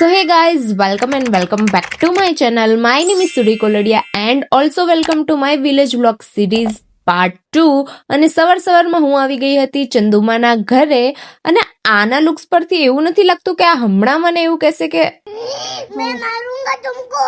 So hey guys, welcome and welcome back to my channel. My name is Suri Kolodia and also welcome to my village vlog series part 2. અને સવારમાં હું આવી ગઈ હતી ચંદુમાના ઘરે અને આના લુક્સ પરથી એવું નથી લાગતું કે આ હમણાં મને એવું કહેશે કે મેં મારૂંગા તુમકો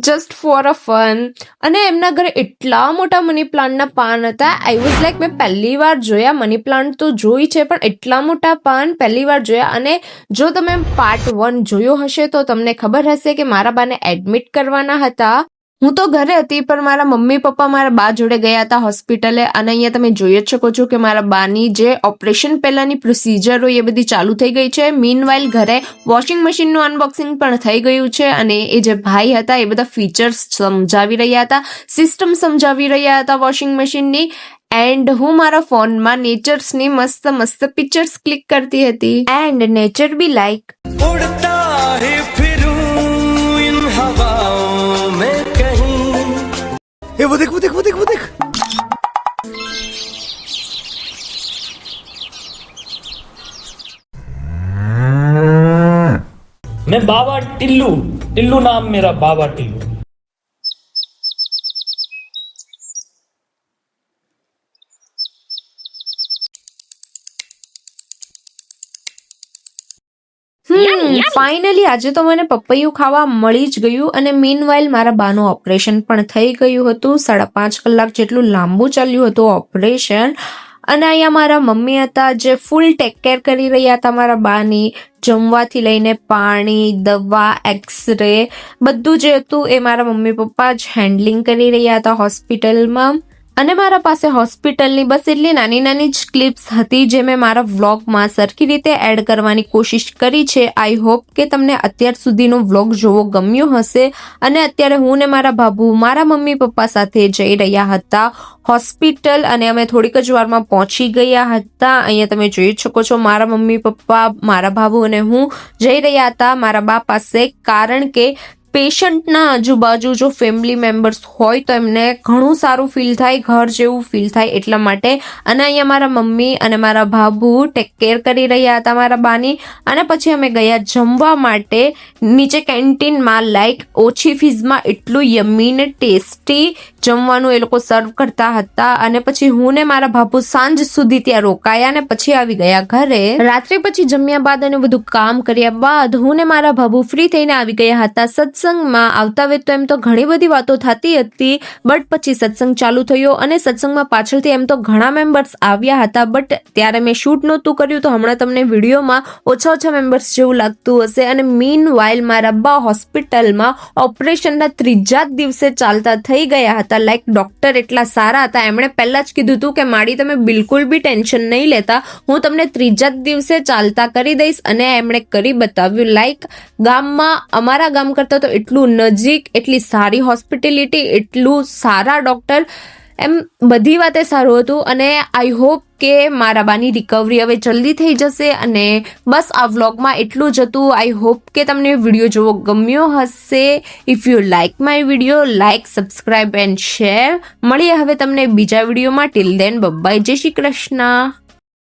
જસ્ટ ફોર અ ફન. અને એમના ઘરે એટલા મોટા મની પ્લાન્ટના પાન હતા. આઈ વોઝ લાઈક મેં પહેલી વાર જોયા. મની પ્લાન્ટ તો જોઈ છે પણ એટલા મોટા પાન પહેલી વાર જોયા. અને જો તમે પાર્ટ 1 જોયો હશે તો તમને ખબર હશે કે મારા બાને એડમિટ કરવાના હતા. હું તો ઘરે હતી પણ મારા મમ્મી પપ્પા મારા બા જોડે ગયા હતા હોસ્પિટલે. અને અહીંયા તમે જોઈ જ શકો છો કે મારા બાની જે ઓપરેશન પહેલાની પ્રોસિજર હોય એ બધી ચાલુ થઈ ગઈ છે. મીનવાઇલ ઘરે વોશિંગ મશીનનું અનબોક્સિંગ પણ થઈ ગયું છે. અને એ જે ભાઈ હતા એ બધા ફીચર્સ સમજાવી રહ્યા હતા, સિસ્ટમ સમજાવી રહ્યા હતા વોશિંગ મશીનની. એન્ડ હું મારા ફોનમાં નેચર્સની મસ્ત મસ્ત પિક્ચર્સ ક્લિક કરતી હતી. એન્ડ નેચર બી લાઈક वो देख वो देख वो देख वो देख मैं बाबा टिल्लू नाम मेरा बाबा टिल्लू. ફાઇનલી આજે તો મને પપૈયું ખાવા મળી જ ગયું. અને મીનવાઇલ મારા બાનું ઓપરેશન પણ થઈ ગયું હતું. 5.5 કલાક જેટલું લાંબુ ચાલ્યું હતું ઓપરેશન. અને અહીંયા મારા મમ્મી હતા જે ફૂલ ટેક કેર કરી રહ્યા હતા મારા બાની. જમવાથી લઈને પાણી, દવા, એક્સરે બધું જે હતું એ મારા મમ્મી પપ્પા જ હેન્ડલિંગ કરી રહ્યા હતા હોસ્પિટલમાં. અને મારા પાસે હોસ્પિટલની બસ એટલી નાની નાની જ ક્લિપ્સ હતી જે મેં મારા વ્લોગમાં સરખી રીતે એડ કરવાની કોશિશ કરી છે. આઈ હોપ કે તમને અત્યાર સુધીનો વ્લોગ જોવો ગમ્યો હશે. અને અત્યારે હું ને મારા બાબુ મારા મમ્મી પપ્પા સાથે જઈ રહ્યા હતા હોસ્પિટલ. અને અમે થોડીક જ વારમાં પહોંચી ગયા હતા. અહીંયા તમે જોઈ શકો છો મારા મમ્મી પપ્પા, મારા બાબુ અને હું જઈ રહ્યા હતા મારા બા પાસે. કારણ કે પેશન્ટના આજુબાજુ જો ફેમિલી મેમ્બર્સ હોય તો એમને ઘણું સારું ફીલ થાય, ઘર જેવું ફીલ થાય એટલા માટે. અને અહીંયા મારા મમ્મી અને મારા બાબુ ટેક કેર કરી રહ્યા હતા મારા બાની. અને પછી અમે ગયા જમવા માટે નીચે કેન્ટીનમાં. લાઈક ઓછી ફીઝમાં એટલું યમ્મી ને ટેસ્ટી જમવાનું એ લોકો સર્વ કરતા હતા. અને પછી હું ને મારા બાબુ સાંજ સુધી ત્યાં રોકાયા અને પછી આવી ગયા ઘરે. રાત્રે પછી જમ્યા બાદ અને બધું કામ કર્યા બાદ હું ને મારા બાબુ ફ્રી થઈને આવી ગયા હતા સત્સંગમાં. આવતા વેત તો એમ તો ઘણી બધી વાતો થતી હતી બટ પછી સત્સંગ ચાલુ થયો. અને સત્સંગમાં પાછળથી એમ તો ઘણા મેમ્બર્સ આવ્યા હતા બટ ત્યારે મેં શૂટ નહોતું કર્યું તો હમણાં તમને વિડીયોમાં ઓછા મેમ્બર્સ જેવું લાગતું હશે. અને મીનવાઇલ મારા બા હોસ્પિટલમાં ઓપરેશનના 3જા દિવસે ચાલતા થઈ ગયા હતા. લાઈક ડોક્ટર એટલા સારા હતા, એમણે પહેલા જ કીધું હતું કે માડી તમે બિલકુલ બી ટેન્શન નહીં લેતા, હું તમને 3જા દિવસે ચાલતા કરી દઈશ. અને એમણે કરી બતાવ્યું. લાઈક ગામમાં અમારા ગામ કરતા તો એટલું નજીક, એટલી સારી હોસ્પિટાલિટી, એટલું સારા ડોક્ટર, એમ બધી વાતે સારું હતું. અને આઈ હોપ કે મારા બાની રિકવરી હવે જલ્દી થઈ જશે. અને બસ આ વ્લોગમાં એટલું જ હતું. આઈ હોપ કે તમને વિડીયો જોવો ગમ્યો હશે. If you like my video, like, subscribe and share. મળીએ હવે તમને બીજા વિડીયોમાં. ટિલ દેન બાય, જય શ્રી કૃષ્ણ.